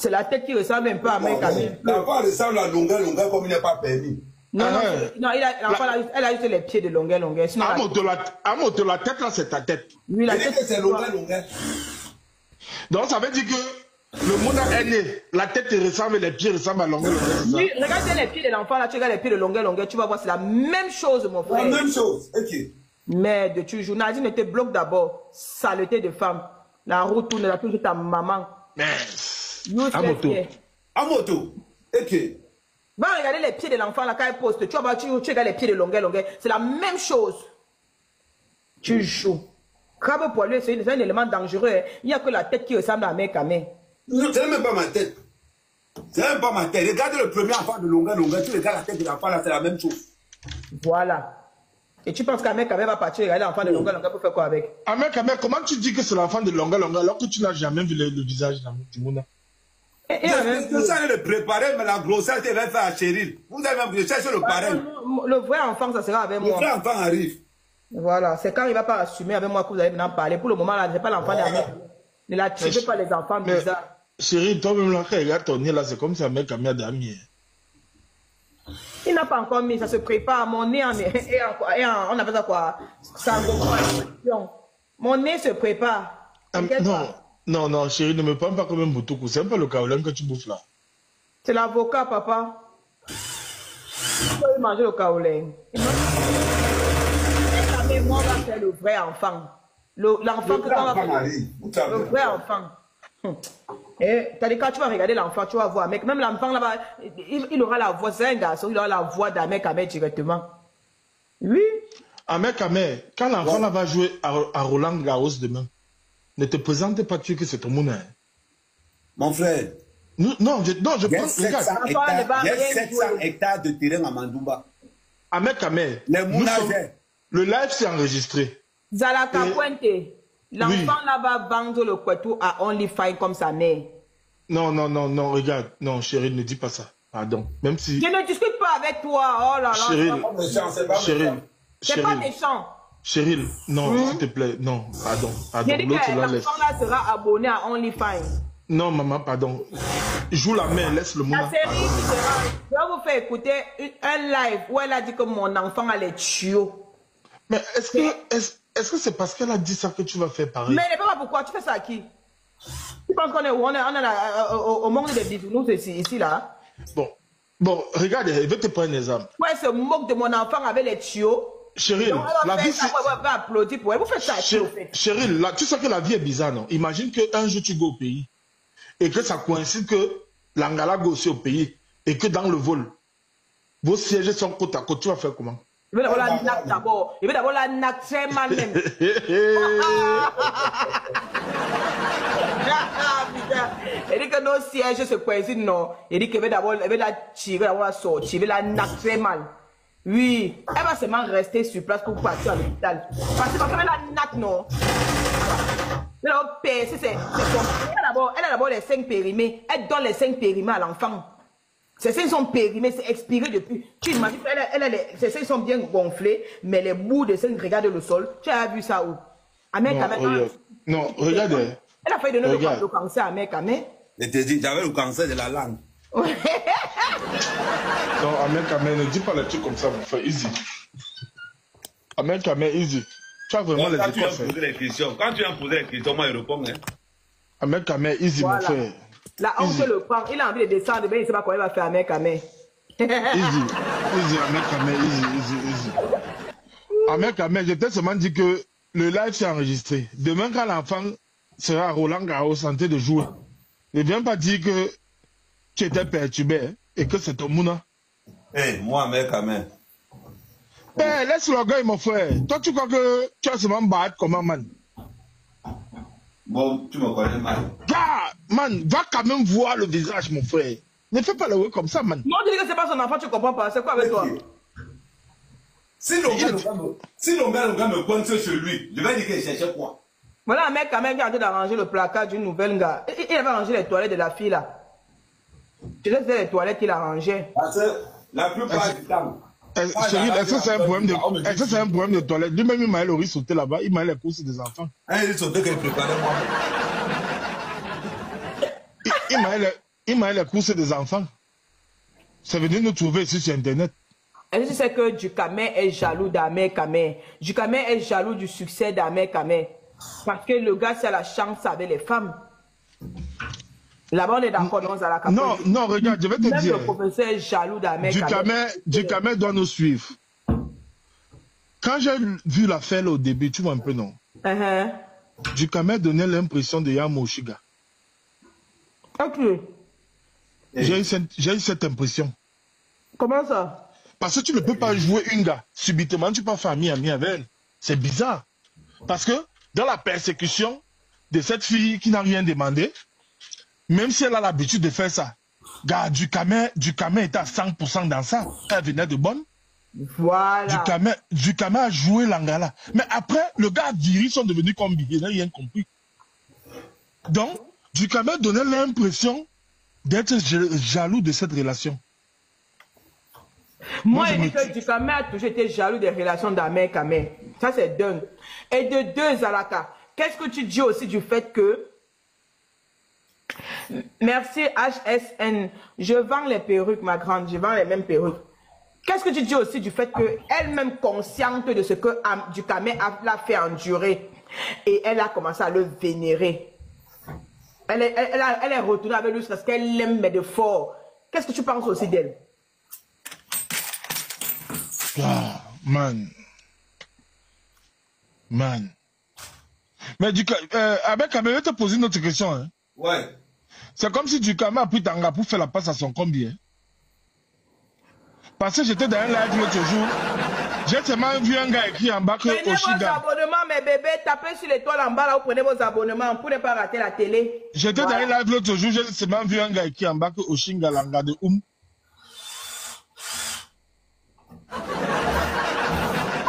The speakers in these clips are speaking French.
C'est la tête qui ressemble un peu à Amé Kamé. L'enfant ressemble à longueur comme il n'est pas permis. Non, elle a juste les pieds de longueur. La tête là, c'est ta tête. Oui, la tête, c'est longueur. Donc ça veut dire que le monde est né. La tête te ressemble et les pieds ressemblent à longueur. Oui, regarde les pieds de l'enfant là, tu regardes les pieds de longueur, tu vas voir, c'est la même chose, mon frère. La même chose, ok. Merde, tu joues. Nadine te bloque d'abord. Saleté de femme. La route tourne, la touche ta maman. Mais. À moto. À moto. Ok. Va regarder les pieds de l'enfant là quand elle poste. Tu vas tu regardes les pieds de longueur. C'est la même chose. Tu joues. Crabe poilu, c'est un élément dangereux. Il n'y a que la tête qui ressemble à Amé Kamé. Non, c'est même pas ma tête. C'est même pas ma tête. Regarde le premier enfant de longueur. Tu regardes la tête de l'enfant là, c'est la même chose. Voilà. Et tu penses qu'Amé Kamé va partir regarder l'enfant de longueur pour faire quoi avec? Amé Kamé, comment tu dis que c'est l'enfant de longueur alors que tu n'as jamais vu le visage du monde? Vous allez le préparer, mais la grossesse, elle va faire à Cheryl. Vous avez même cherché le parrain. Le vrai enfant, ça sera avec moi. Le vrai enfant arrive. Voilà, c'est quand il ne va pas assumer avec moi que vous allez maintenant parler. Pour le moment, là, ce n'est pas l'enfant d'Amé. Ne la tuez pas les enfants bizarres. Chérie, toi-même, là, regarde ton nez là, c'est comme si Amé Kamé a d'amis. Il n'a pas encore mis, ça se prépare. Mon nez, on appelle ça quoi? Mon nez se prépare. Non, chérie, ne me prends pas comme un boutoukou. C'est un peu le kaolin que tu bouffes là. C'est l'avocat, papa. Il faut manger le kaolin. Moi, on va faire le vrai enfant. L'enfant que quand on va faire. Le vrai enfant. Et t'as dit quand tu vas regarder l'enfant, tu vas voir, mec, même l'enfant là-bas, il aura la voix, c'est un garçon, il aura la voix d'Amé Kamé directement. Oui. Amé Kamé, quand l'enfant là va jouer à Roland Garros demain, ne te présente pas tu que c'est ton monde. Mon frère. Non, je prends. Il y a 700 hectares de terrain à Mandoumba. Amé Kamé, le live s'est enregistré. Zalaka Puente. L'enfant là va vendre le couteau à OnlyFans comme sa mère. Non, regarde. Non, chérie, ne dis pas ça. Pardon. Même si. Je ne discute pas avec toi. Oh là là. Chérie. C'est pas méchant. Chérie, non, s'il te plaît. Non, pardon. J'ai dit que l'enfant là sera abonné à OnlyFans. Non, maman, pardon. Joue la main, laisse le monde. La série qui sera. Je vais vous faire écouter un live où elle a dit que mon enfant a les tuyaux. Mais est-ce que c'est parce qu'elle a dit ça que tu vas faire pareil? Mais elle ne sait pas pourquoi. Tu fais ça à qui? Tu penses qu'on est où? On est au monde des bisounours ici, là. Bon, regarde, je vais te prendre un exemple. Ouais, elle se moque de mon enfant avec les tuyaux. Chérie, la vie c'est... Elle va applaudir pour elle. Vous faites ça à qui, au fait? Chérie, tu sais que la vie est bizarre, non? Imagine qu'un jour tu vas au pays et que ça coïncide que l'Angala go aussi au pays et que dans le vol, vos sièges sont côte à côte. Tu vas faire comment? Il veut d'abord la nac d'abord. Il veut d'abord la nac très mal même. Il dit que nos sièges se coïncident, non. Il dit qu'il veut d'abord la tirer, d'abord la sortir. Il veut la nac très mal. Oui. Elle va seulement rester sur place pour partir à l'hôpital. Parce qu'elle veut la nac, non. Elle a d'abord les 5 périmés. Elle donne les 5 périmés à l'enfant. Ses seins sont périmés, c'est expiré depuis. Tu imagines, ses seins sont bien gonflés, mais les bouts de seins regardent le sol. Tu as vu ça où? Non, regarde. Elle a failli donner le cancer à Amé Kamé. Je te dis, j'avais le cancer de la langue. Non, Amé Kamé, ne dis pas les trucs comme ça, mon frère. Easy. Amé Kamé, easy. Tu as vraiment les écoles. Quand tu viens poser les questions, moi je réponds. Amé Kamé, easy, mon frère. Là, on se le prend. Il a envie de descendre, mais il ne sait pas quoi il va faire Amé Kamé. Easy, Amé Kamé, easy. Amé Kamé, je t'ai seulement dit que le live s'est enregistré. Demain, quand l'enfant sera à Roland Garros en train de jouer, ne viens pas dire que tu étais perturbé et que c'est ton mouna. Moi, Amé Kamé. Laisse l'orgueil, mon frère. Toi, tu crois que tu as seulement battre comment, man? Bon, tu me connais mal. Man, va quand même voir le visage, mon frère. Ne fais pas le comme ça, man. Non, tu dis que c'est pas son enfant, tu comprends pas. C'est quoi avec toi? Si le gars me pointe sur lui, je vais dire qu'il cherchait quoi? Voilà un mec quand même qui est en train d'arranger le placard d'une nouvelle gars. Il avait arrangé les toilettes de la fille là. Tu sais, c'est les toilettes qu'il a arrangées. Parce que la plupart du temps. Est-ce que c'est un problème de toilette? Lui-même, il m'a allé sauter là-bas, il m'a allé les courses des enfants. Il sautait qu'il préparait moi. il m'a les courses des enfants. C'est venu nous trouver ici sur Internet. Est-ce que tu sais que Dukame est jaloux d'Ahmed Kame? Dukame est jaloux du succès d'Ahmed Kame. Parce que le gars, c'est la chance avec les femmes. Là-bas, on est d'accord, non, Zalaka. Non, non, regarde, je vais te Même dire. le professeur est jaloux d'Ahmed Kame. Dukame doit nous suivre. Quand j'ai vu l'affaire au début, tu vois un peu, non? Dukame donnait l'impression de Yamo Oshiga. Ok. J'ai eu cette impression. Comment ça? Parce que tu ne peux pas jouer une gars. Subitement, tu peux faire ami avec elle. C'est bizarre. Parce que dans la persécution de cette fille qui n'a rien demandé, même si elle a l'habitude de faire ça, gars, Dukame était à 100% dans ça. Elle venait de bonne. Voilà. Dukame a joué l'angala. Mais après, le gars Diri sont devenus comme il n'a rien compris. Donc, Dukame donnait l'impression d'être jaloux de cette relation. Moi, je dis que Dukame a toujours été jaloux des relations d'Ahmed Kame. Ça, c'est d'un. Et de deux, Zalaka, qu'est-ce que tu dis aussi du fait que... Merci HSN. Je vends les perruques, ma grande. Je vends les mêmes perruques. Qu'est-ce que tu dis aussi du fait qu'elle-même consciente de ce que Dukame l'a fait endurer et elle a commencé à le vénérer. Elle est retournée avec lui parce qu'elle l'aime mais de fort. Qu'est-ce que tu penses aussi d'elle? Ah, man. Man. Mais avec Kame, je vais te poser une autre question. Hein. Ouais. C'est comme si Dukame a pris Tanga pour faire la passe à son combien. Parce que j'étais dans un live l'autre jour. J'ai seulement vu un gars écrit en bas que Prenez Oshiga. vos abonnements, mes bébés. Tapez sur l'étoile en bas là, vous prenez vos abonnements pour ne pas rater la télé. J'étais dans un live l'autre jour. J'ai seulement vu un gars écrit en bas que Oshinga Langa de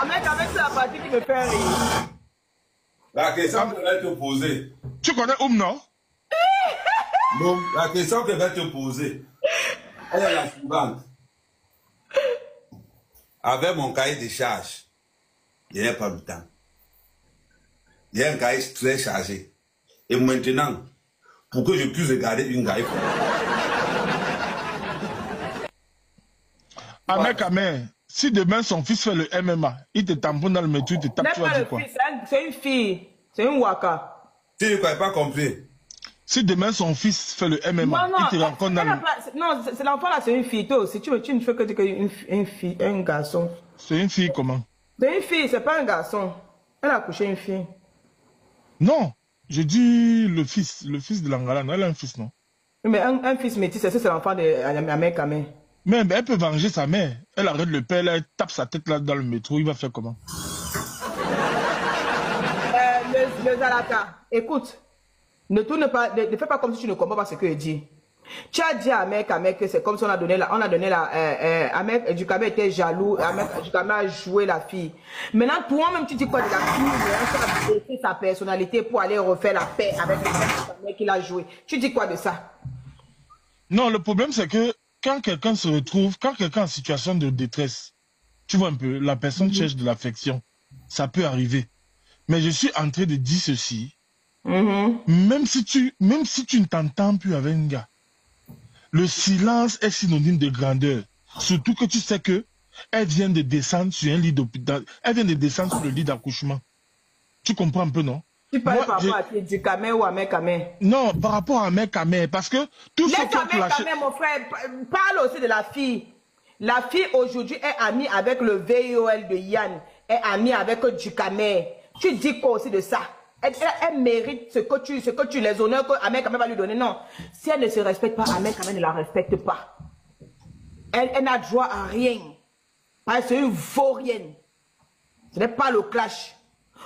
Avec la partie qui me fait rire. La question que je vais te poser. Tu connais non? Non, la question que je vais te poser, elle est la suivante. Avec mon cahier de charge, il n'y a pas de temps. Il y a un cahier très chargé. Et maintenant, pour que je puisse regarder une cahier. Ahmed Kame, si demain son fils fait le MMA, il te tamponne dans le métro, il te tape, tu vas dire quoi? C'est une fille, c'est une waka. Tu ne n'as pas compris. Si demain son fils fait le MMA, non, il te rencontre dans le... Non, c'est l'enfant là, c'est une fille. Toi aussi, tu ne fais que une fille, un garçon. C'est une fille comment? C'est une fille, c'est pas un garçon. Elle a couché une fille. Non, je dis le fils de l'Angala, elle a un fils, non? Mais un fils métis, c'est l'enfant de Ahmed Kame. Mais elle peut venger sa mère. Elle arrête le père, elle tape sa tête là dans le métro, il va faire comment? Le Zalaka, écoute, ne fais pas comme si tu ne comprends pas ce que je dis. Tu as dit à Ahmed Kame que c'est comme si on a donné Ahmed Dukame était jaloux, Ahmed Dukame a joué la fille. Maintenant, toi-même, tu dis quoi de la fille? Tu as sa personnalité pour aller refaire la paix avec le mec qu'il a joué. Tu dis quoi de ça? Non, le problème c'est que quand quelqu'un se retrouve, quand quelqu'un est en situation de détresse, tu vois un peu, la personne cherche de l'affection. Ça peut arriver. Mais je suis en train de dire ceci. Même si tu ne t'entends plus avec un gars, le silence est synonyme de grandeur. Surtout que tu sais que elle vient de descendre sur un lit d'hôpital. Elle vient de descendre sur le lit d'accouchement. Tu comprends un peu, non? Tu parles par rapport à Dukame ou Ahmed Kame? Non, par rapport à Ahmed Kame, parce que tout ce qui a lâché... mon frère, parle aussi de la fille. La fille aujourd'hui est amie avec le VIOL de Yann, est amie avec Dukame. Tu dis quoi aussi de ça? Elle mérite ce que tu les honneurs que Ahmed Kame va lui donner. Non, si elle ne se respecte pas, Ahmed Kame ne la respecte pas. Elle n'a droit à rien. Parce que c'est une vaurienne. Ce n'est pas le clash.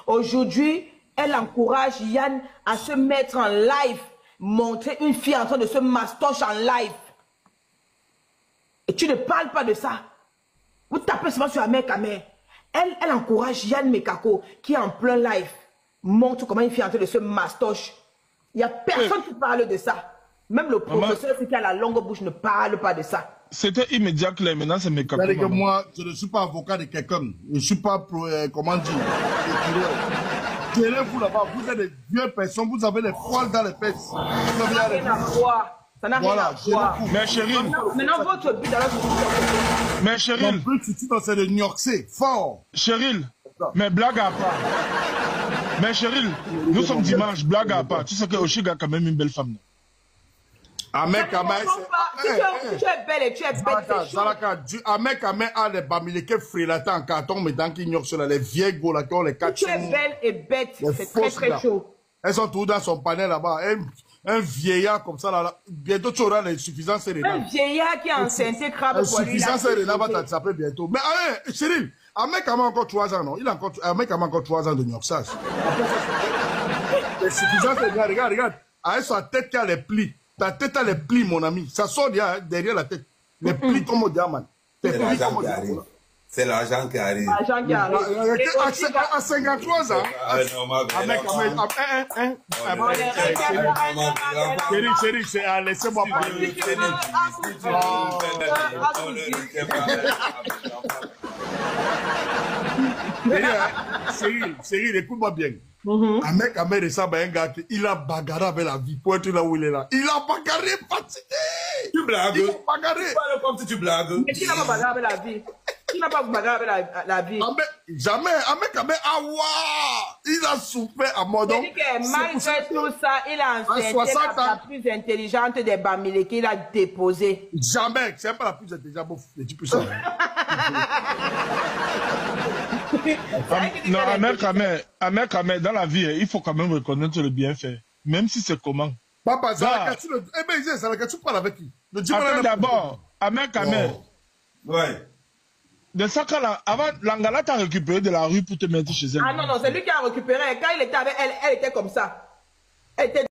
Aujourd'hui, elle encourage Yann à se mettre en live, montrer une fille en train de se mastoche en live. Et tu ne parles pas de ça. Vous tapez seulement sur Ahmed Kame. Elle encourage Yann Mekako qui est en plein live. Montre comment une fille est en train de se mastoche. Il n'y a personne qui parle de ça. Même le professeur qui a la longue bouche ne parle pas de ça. C'était immédiat que maintenant c'est Mekako. C'est-à-dire que moi, je ne suis pas avocat de quelqu'un. Je ne suis pas, comment dire, Tenez-vous là-bas, vous êtes des vieilles personnes, vous avez des poils dans les fesses. Ça n'a rien à voir. Ça n'a rien à voir. Mais Cheryl. Maintenant, votre but, alors, Mais Cheryl. Mon but, c'est de New York, c'est fort. Cheryl. Mais blague à part. Mais Cheryl, nous sommes dimanche, blague à part. Tu sais que Oshiga a quand même une belle femme. Ahmed Kamel, tu es belle et tu es belle. Zalaka, Ahmed Kamel a des bamileke frilatés en carton, mais dans qui New York, les vieilles golas qui ont les 4 Tu es belle et bête, c'est très très chaud. Elles sont toutes dans son panel là-bas. Un vieillard comme ça, là, bientôt tu auras l'insuffisance rénale. Un vieillard qui est enceinte, crabe pour lui. L'insuffisance rénale va s'appeler bientôt. Mais allez, Cyril, Ahmed Kamel a encore 3 ans, non? Il a encore, Ahmed Kamel a encore 3 ans de New York, ça. L'insuffisance rénale, regarde. Avec sa tête qui a les plis. Ta tête a les plis, mon ami. Ça sort derrière la tête. Les plis comme au diamant. C'est l'argent qui arrive. C'est l'argent qui arrive. L'argent qui arrive. À 53 ans. Chérie, laissez-moi parler. Cyril, écoute-moi bien. Un mec de ça, un gars, il a bagarré avec la vie pour être là où il est là. Il a bagarré, fatigué. Tu blagues. Il a bagarré. Parle comme si tu blagues. Mais qui n'a pas bagarré avec la vie? Qui n'a pas bagarré avec la vie? Jamais. Il a souffert à mort. Il dit que malgré tout ça, il a enseigné la plus intelligente des Bamileke qu'il a déposé. Jamais. C'est pas la plus intelligente. Je dis plus ça. Non, Ahmed Kamel, dans la vie, il faut quand même reconnaître le bienfait. Même si c'est comment. Papa, tu parles avec qui? Attends d'abord, Ahmed Kamel. Ouais. De ça, avant, Langala t'a récupéré de la rue pour te mettre chez elle. Ah non, c'est lui qui a récupéré. Quand il était avec elle, elle était comme ça. Elle était